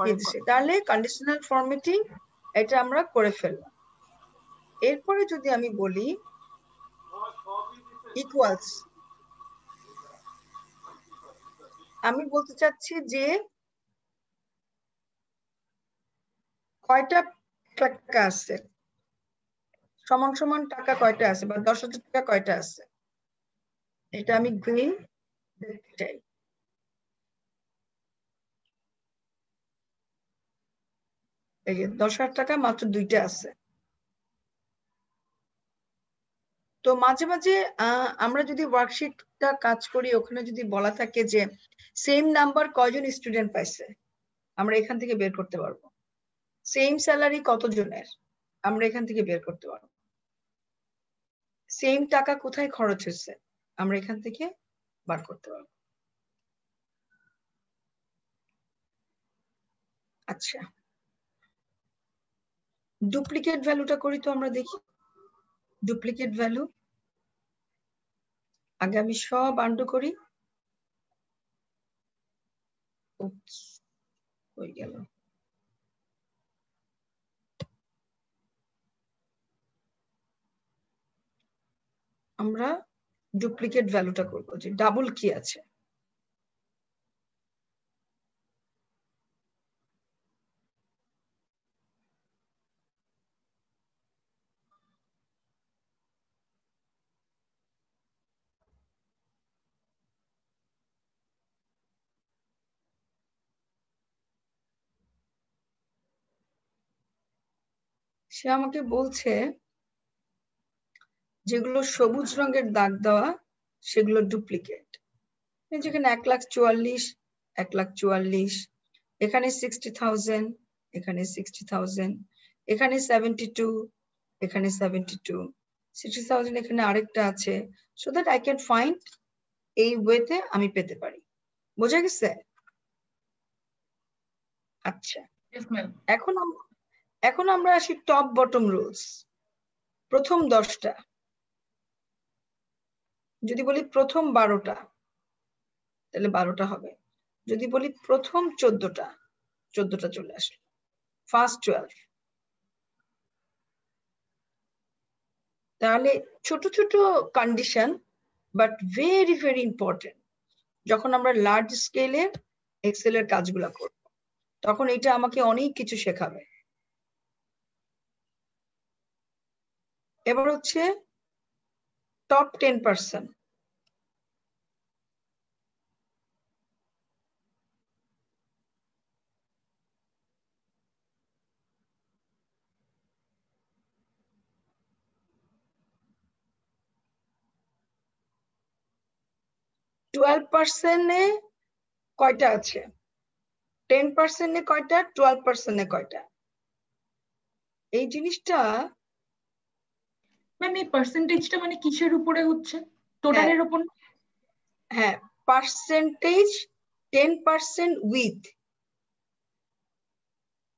দিয়ে দিছে। তাহলে কন্ডিশনাল ফরম্যাটিং এটা আমরা করে ফেললাম। এরপরে যদি আমি বলি ইকুয়ালস, আমি বলতে চাচ্ছি যে কয়টা টাকা আছে, সমান সমান টাকা কয়টা আছে, বা 10,000 টাকা কয়টা আছে, এটা আমি গ্রিন দেখতে চাই। এই যে 10,000 টাকা মাত্র 2টা আছে। তো মাঝে মাঝে আমরা যদি ওয়ার্কশিটটা কাজ করি, ওখানে যদি বলা থাকে যে সেম নাম্বার কয়জন স্টুডেন্ট পাইছে, আমরা এখান থেকে বের করতে পারবো। সেম স্যালারি কতজনের, আমরা এখান থেকে বের করতে পারবো। সেম টাকা কোথায় খরচ হচ্ছে, আমরা এখান থেকে বার করতে পারবো। আচ্ছা, ডুপ্লিকেট ভ্যালুটা করি তো আমরা দেখি। ডুপ্লিকেট ভ্যালু আগে আমি সব আন্ডু করি। হয়ে গেল। আমরা ডুপ্লিকেট ভ্যালুটা করবো যে ডাবল কি আছে। সে আমাকে বলছে যেগুলো সবুজ রঙের দাগ দেওয়া সেগুলো ডুপ্লিকেট। যেখানে 1,44,000, 1,44,000, এখানে 60,000, এখানে 60,000, এখানে 72, এখানে 72, 60,000, এখানে আরেকটা আছে। So that I can find, এই ওয়েতে আমি পেতে পারি। বোঝা গেছে? আচ্ছা, এখন আমরা আসি টপ বটম রুলস। প্রথম 10টা, যদি বলি প্রথম 12টা তাহলে 12টা হবে। যদি বলি প্রথম 14টা, 14টা চলে আসলো। ফার্স্ট 12। তাহলে ছোট ছোট condition, but very very important. যখন আমরা লার্জ স্কেলে এক্সেলের কাজগুলো করব, তখন এটা আমাকে অনেক কিছু শেখাবে। এবার হচ্ছে টপ 10%। %12 কয়টা আছে, 10% কয়টা, 12% কয়টা? এই জিনিসটা ম্যাম এই পার্সেন্টেজটা মানে কিসের উপরে হচ্ছে? টোটালের উপর? হ্যাঁ, পার্সেন্টেজ 10% উইথ,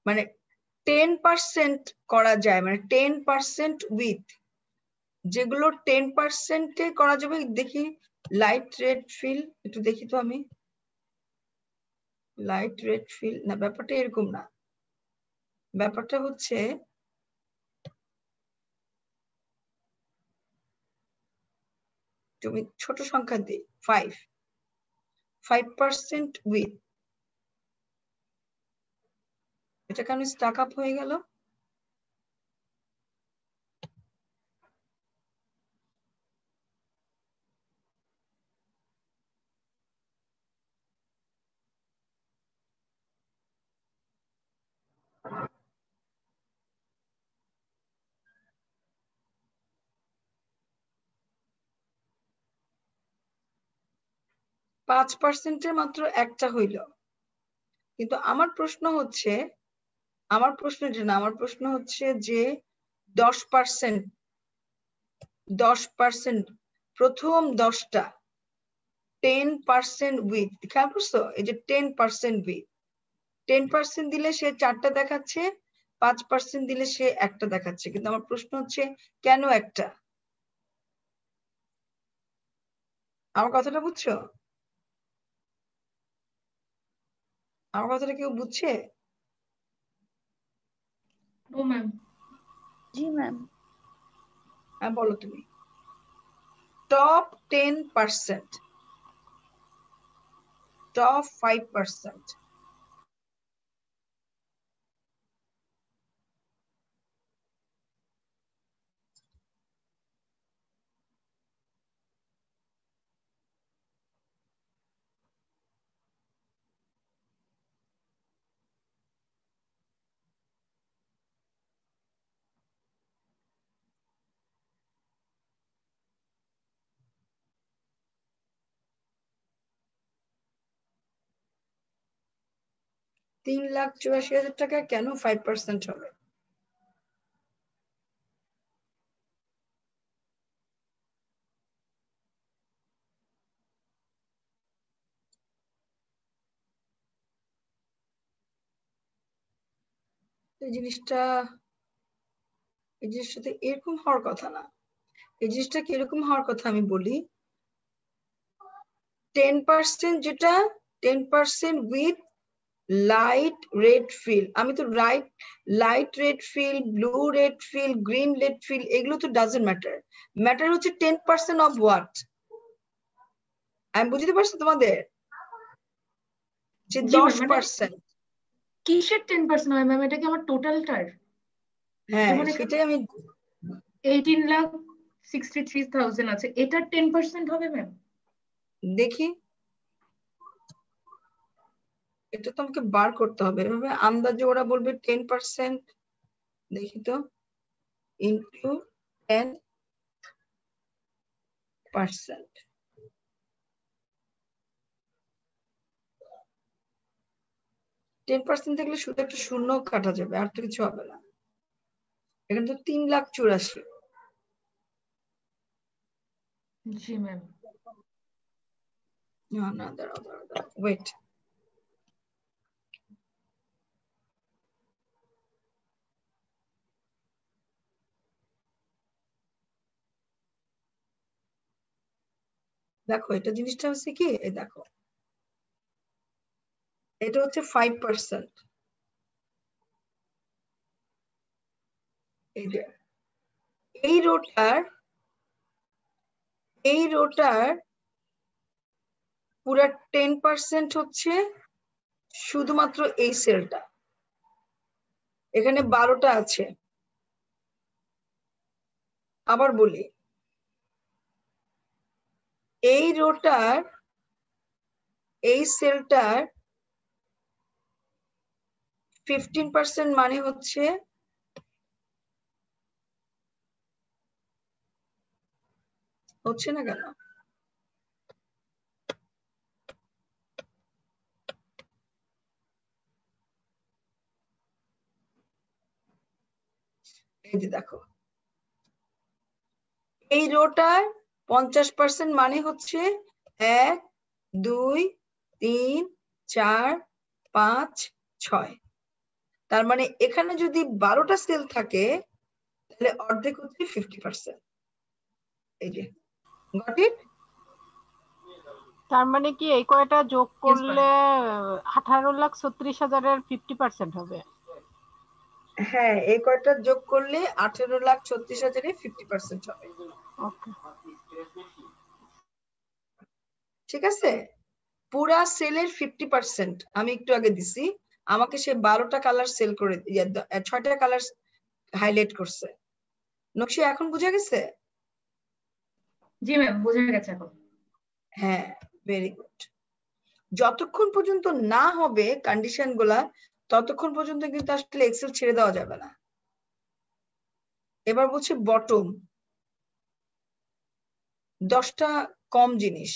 মানে 10% করা যায়, মানে 10% উইথ। যেগুলো 10% করা যাবে, দেখি লাইট রেড ফিল, একটু দেখি তো আমি। লাইট রেড ফিল না, ব্যাপারটা এরকম না। ব্যাপারটা হচ্ছে তুমি ছোট সংখ্যা দিই, 5% উইথ। এটা কেন স্টাক আপ হয়ে গেল? %5 মাত্র একটা হইল। কিন্তু আমার প্রশ্ন হচ্ছে, আমার প্রশ্ন যে না, আমার প্রশ্ন হচ্ছে যে 10%, 10% প্রথম 10টা 10% উইথ, খেয়াল করছো? এই যে 10% উইথ, 10% দিলে সে 4টা দেখাচ্ছে, 5% দিলে সে একটা দেখাচ্ছে। কিন্তু আমার প্রশ্ন হচ্ছে কেন একটা? আমার কথাটা বুঝছো? আমার কথাটা কেউ বুঝছে? ও ম্যাম। জি ম্যাম। হ্যাঁ বলো তুমি। টপ 10%, টপ 5%, $3,84,000 কেন 5% হবে? এই জিনিসটা তো এরকম হওয়ার কথা না। এই জিনিসটা কিরকম হওয়ার কথা আমি বলি। 10% যেটা 10% উইথ লাইট রেড ফিল। আমি তো light red feel, blue red feel, green red feel, এগুলো তো ডাজন্ট ম্যাটার। ম্যাটার হচ্ছে 10% অফ হোয়াট। আমি বুঝতে পারছি তোমাদের যে 10%। কিসের 10% হয় ম্যাম? এটা কি আমার টোটালটার? হ্যাঁ সেটাই আমি 18,63,000 আছে, এটার 10% হবে ম্যাম? দেখি, এটা তো আমাকে বার করতে হবে। এভাবে আন্দাজে ওরা বলবে 10%, দেখি তো, ইন্টু 10%। দেখলে শুধু একটা শূন্য কাটা যাবে, আর তো কিছু হবে না। এখানে তো 3,84,000। জি ম্যাম। না দাঁড়াও, ওয়েট। দেখো এটা জিনিসটা হচ্ছে কি, এই দেখো এটা হচ্ছে 5%। এই যে এই রোটার পুরা 10% হচ্ছে শুধুমাত্র এই সেলটা। এখানে 12টা আছে। আবার বলি, এই রোটার এই সেলটার 15% মানে হচ্ছে না কেন? এই যে দেখো, এই রোটার 50% মানে হচ্ছে 1, 2, 3, 4, 5, 6। তার মানে এখানে যদি 12টা সেল থাকে তাহলে অর্ধেক হচ্ছে 50%। এই যে গট ইট? তার মানে কি এই কয়টা যোগ করলে 18,36,000-এর 50% হবে? হ্যাঁ, এই কয়টা যোগ করলে 18,36,000-এর 50% হবে। ওকে, ঠিক আছে? পুরা সেলের 50% আমি একটু আগে দিছি। আমাকে সে 12টা কালার সেল করে 6টা কালার হাইলাইট করছে। নকশি এখন বুঝা গেছে? জি ম্যাম, বোঝা গেছে এখন। হ্যাঁ, ভেরি গুড। যতক্ষণ পর্যন্ত না হবে কন্ডিশন গুলা, ততক্ষণ পর্যন্ত কিন্তু আসলে এক্সেল ছেড়ে দেওয়া যাবে না। এবার বলছি বটম। 10টা কম জিনিস,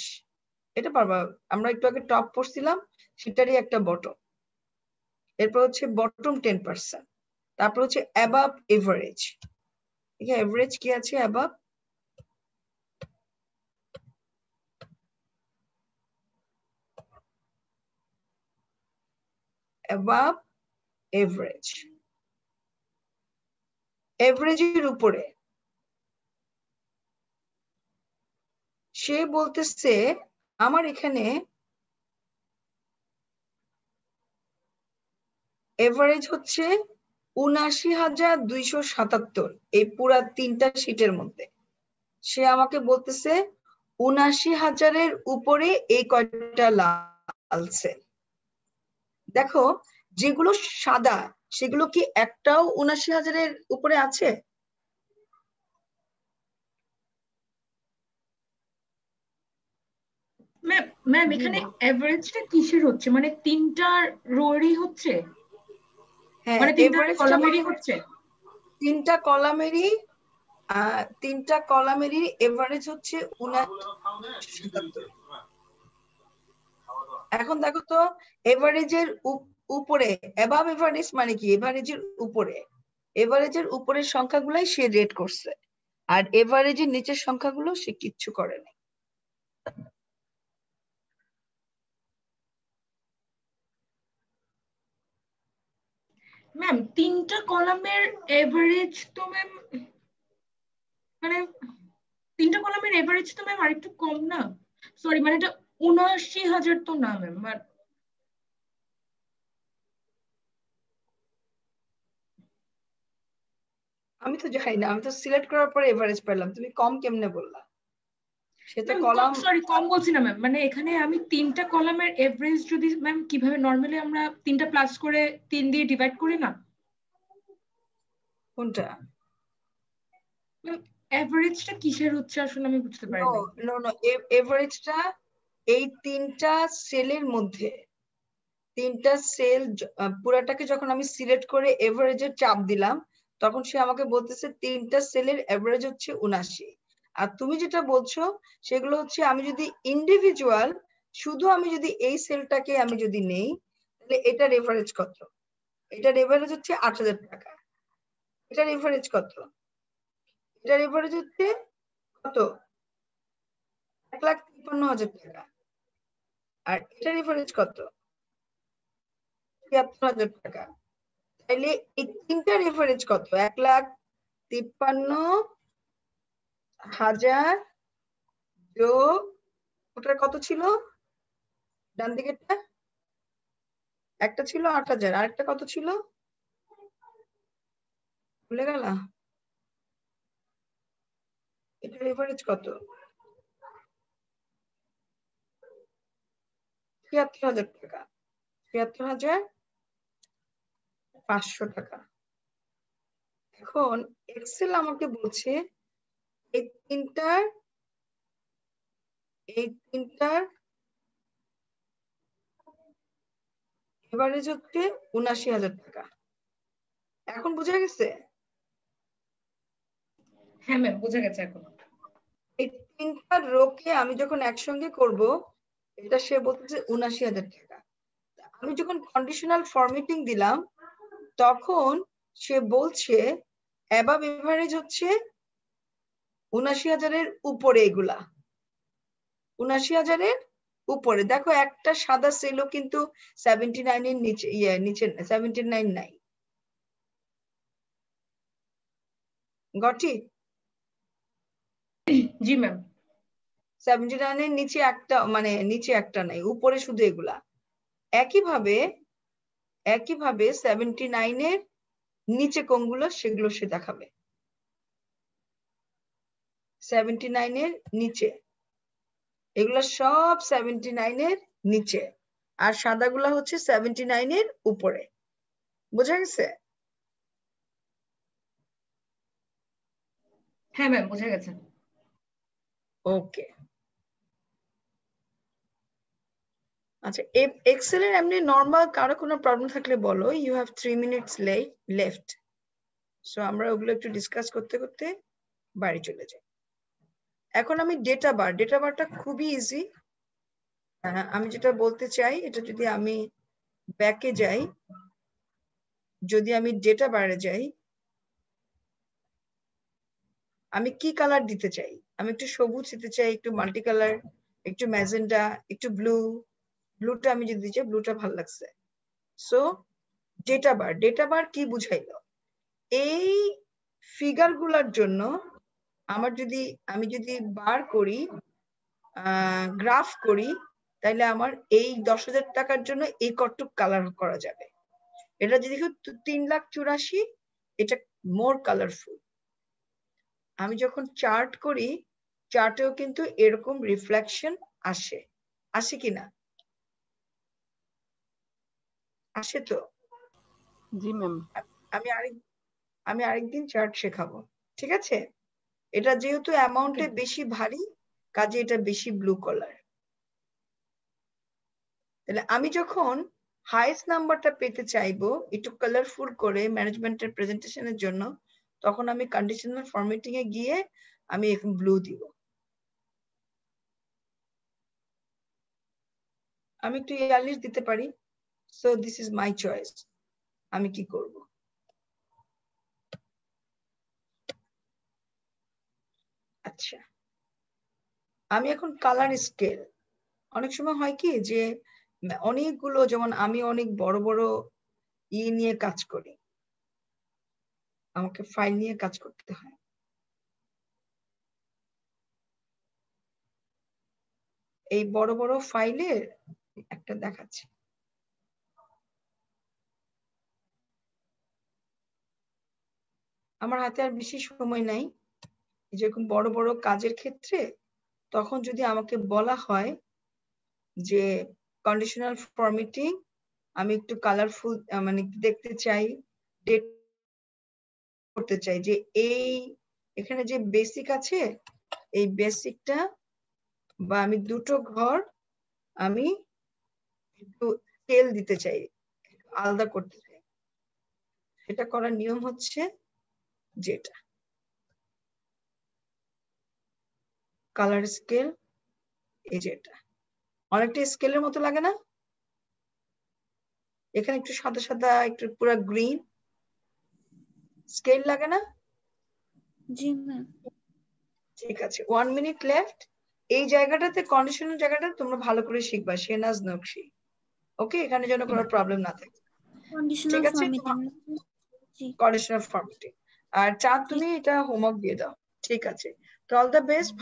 এটা পারবা। আমরা একটু আগে টপ পড়ছিলাম, সেটারই একটা বটম। এরপর হচ্ছে বটম 10%। তারপর হচ্ছে অ্যাবাভ এভারেজ। এখানে এভারেজ কি আছে? Above average. এভারেজের উপরে সে বলতেছে আমার এখানে এভারেজ হচ্ছে ৭৯,২৭৭ এই পুরা 3টা শীটের মধ্যে সে আমাকে বলতেছে ৭৯,০০০-এর উপরে এই কয়টা লাল সেল। দেখো যেগুলো সাদা সেগুলো কি একটাও ৭৯,০০০-এর উপরে আছে? ম্যাম এখানে এভারেজটা কিসের হচ্ছে, মানে তিনটা রোরই হচ্ছে, হ্যাঁ, মানে তিনটা এভারেজটা কলামেরই হচ্ছে? তিনটা কলামেরই এভারেজ হচ্ছে ৭৯,৭৭। এখন দেখো তো এভারেজের উপরে, অ্যাবাভ এভারেজ মানে কি? এভারেজের উপরে, এভারেজের উপরের সংখ্যাগুলাই সে রেট করছে, আর এভারেজের নিচের সংখ্যাগুলো সে কিচ্ছু করে নাই। ম্যাম তিনটা কলামের এভারেজ তো ম্যাম, মানে তিনটা কলামের এভারেজ তো ম্যাম আরেকটু কম না? সরি, মানে এটা ৭৯,০০০ তো না ম্যাম। আমি তো জানি না, আমি তো সিলেক্ট করার পরে এভারেজ পেলাম, তুমি কম কেমনে বললা? সে তো কলাম। সরি, কম বলছি না ম্যাম, মানে এখানে আমি তিনটা কলামের এভারেজ যদি ম্যাম কিভাবে নরমালি আমরা তিনটা প্লাস করে 3 দিয়ে ডিভাইড করি না? কোনটা? এভারেজটা কিসের হচ্ছে আসলে আমি বুঝতে পারি না। নো নো, এভারেজটা এই তিনটা সেলের মধ্যে, তিনটা সেল পুরাটাকে যখন আমি সিলেক্ট করে এভারেজের চাপ দিলাম, তখন সে আমাকে বলতেছে তিনটা সেলের এভারেজ হচ্ছে ৭৯। আর তুমি যেটা বলছো সেগুলো হচ্ছে আমি যদি ইন্ডিভিজুয়াল, শুধু আমি যদি এই সেলটাকে আমি যদি নেই, তাহলে এটার এভারেজ কত? এটার এভারেজ হচ্ছে ৮,০০০ টাকা। এটার এভারেজ কত? এটার এভারেজ হচ্ছে কত? ১,৫৩,০০০ টাকা। আর এটার এভারেজ কত? ৭৩,০০০ টাকা। তাইলে এই তিনটার এভারেজ কত? ১,৫৩,০০০ যোগ ওটার কত ছিল? ডান দিকেরটা একটা ছিল ৮,০০০, আরেকটা কত ছিল ভুলে গেল? এটার এভারেজ কত? ৭৩,০০০ টাকা। ৭৩,৫০০ টাকা। এখন এক্সেল আমাকে বলছে এই তিনটার এভারেজ হচ্ছে ৭৯,০০০ টাকা। এখন বোঝা গেছে? হ্যাঁ ম্যাম, বোঝা গেছে এখন। এই তিনটা রোকে আমি যখন একসঙ্গে করব, এটা সে বলতেছে ৭৯,০০০ টাকা। আমি যখন কন্ডিশনাল ফরম্যাটিং দিলাম, তখন সে বলছে অ্যাবাভ এভারেজ হচ্ছে ৭৯,০০০-এর উপরে, এগুলা ৭৯,০০০-এর উপরে। দেখো একটা সাদা সেলও কিন্তু 79-এর নিচে, নিচে 79 নাই। গটি? জি ম্যাম। 79-এর নিচে একটা, মানে নিচে একটা নাই, উপরে শুধু এগুলা। একইভাবে 79-এর নিচে কোনগুলো সেগুলো সে দেখাবে। 79-এর নিচে এগুলা সব 79-এর নিচে, আর সাদাগুলা হচ্ছে 79-এর উপরে। বোঝা গেছে? হ্যাঁ ম্যাম, বোঝা গেছে। ওকে, আচ্ছা এক্সেলের এমনি নরমাল কারো কোনো প্রবলেম থাকলে বলো। You have 3 minutes left, so আমরা ওগুলো একটু ডিসকাস করতে করতে বাড়ি চলে যাই। এখন আমি ডেটা বারটা খুবই ইজি। আমি যেটা বলতে চাই, এটা যদি আমি ব্যাকে যাই, যদি আমি ডেটা বারে যাই, আমি কি কালার দিতে চাই? আমি একটু সবুজ দিতে চাই, একটু মাল্টি কালার, একটু ম্যাজেন্ডা, একটু ব্লুটা আমি যদি দিতে চাই, ব্লুটা ভালো লাগছে। সো ডেটা বার কি বুঝাইলো? এই ফিগার গুলার জন্য আমি যদি বার করি, গ্রাফ করি, তাহলে আমার এই 10,000 টাকার জন্য এই কতটুক কালার করা যাবে। এটা যদি 3,84,000, এটা মোর কালারফুল। আমি যখন চার্ট করি, চার্টেও কিন্তু এরকম রিফ্লেকশন আসে কিনা? আসে তো? জি ম্যাম। আমি আরেকদিন চার্ট শেখাবো, ঠিক আছে? এটা যেহেতু অ্যামাউন্টে বেশি ভারী, কাজে এটা বেশি ব্লু কালার। তাহলে আমি যখন হাইয়েস্ট নাম্বারটা পেতে চাইবো একটু কালারফুল করে ম্যানেজমেন্টের প্রেজেন্টেশনের জন্য, তখন আমি কন্ডিশনাল ফরম্যাটিং এ গিয়ে আমি এখন ব্লু দিব। আমি একটু ইয়ারলিশ দিতে পারি। So this is my choice, আমি কি করব। আচ্ছা, আমি এখন কালার স্কেল, অনেক সময় হয় কি যে অনেকগুলো, যেমন আমি অনেক বড় বড় নিয়ে কাজ করি, আমাকে ফাইল নিয়ে কাজ করতে হয়। এই বড় বড় ফাইলের একটা দেখাচ্ছি। আমার হাতে আর বেশি সময় নাই, যেরকম বড় বড় কাজের ক্ষেত্রে তখন যদি আমাকে বলা হয় যে কন্ডিশনাল ফরম্যাটিং আমি একটু কালারফুল মানে দেখতে চাই, ডেট করতে চাই, যে এখানে যে বেসিক আছে এই বেসিকটা, বা আমি দুটো ঘর আমি একটু স্কেল দিতে চাই, আলাদা করতে চাই, সেটা করার নিয়ম হচ্ছে যেটা কালার স্কেল, এই যেটা অনেকটা স্কেলের মতো লাগে না? এখানে একটু সাদা সাদা, একটু পুরো গ্রিন স্কেল লাগে না? জি ম্যাম। ঠিক আছে, 1 মিনিট লেফট। এই জায়গাটাতে কন্ডিশনাল জায়গাটা তোমরা ভালো করে শিখবা, শেনাজ নকশি। ওকে, এখানে যেন কোনো প্রবলেম না থাকে। কন্ডিশনাল ঠিক আছে, ফরম্যাটিং। জি কন্ডিশনাল ফরম্যাটিং। আর চাঁদ তুমি এটা হোমওয়ার্ক দিয়ে দাও। ঠিক আছে, তো অল দ্য বেস্ট।